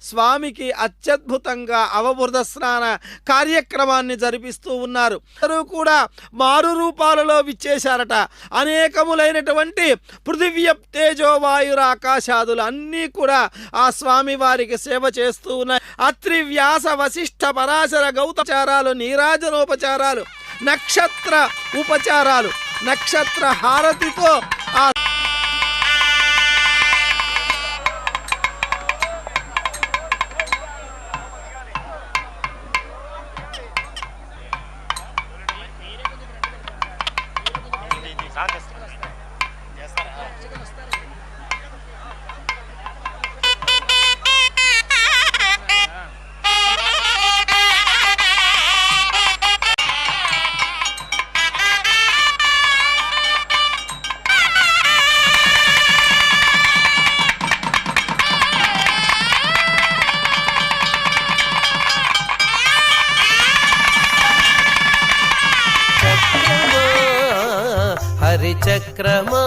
స్వామికి అత్యద్భుతంగా అవబురద స్నాన కార్యక్రమాన్ని జరిపిస్తూ ఉన్నారు. అందరూ కూడా మారు రూపాలలో విచ్చేశారట. అనేకములైనటువంటి పృథివ్య తేజో వాయుర ఆకాశాదులు అన్నీ కూడా ఆ స్వామి వారికి సేవ చేస్తూ ఉన్నాయి. అత్రి వ్యాస వశిష్ఠ పరాశర గౌతచారాలు, నీరాజనోపచారాలు, నక్షత్ర ఉపచారాలు, నక్షత్ర హారతితో ఆ చక్రమా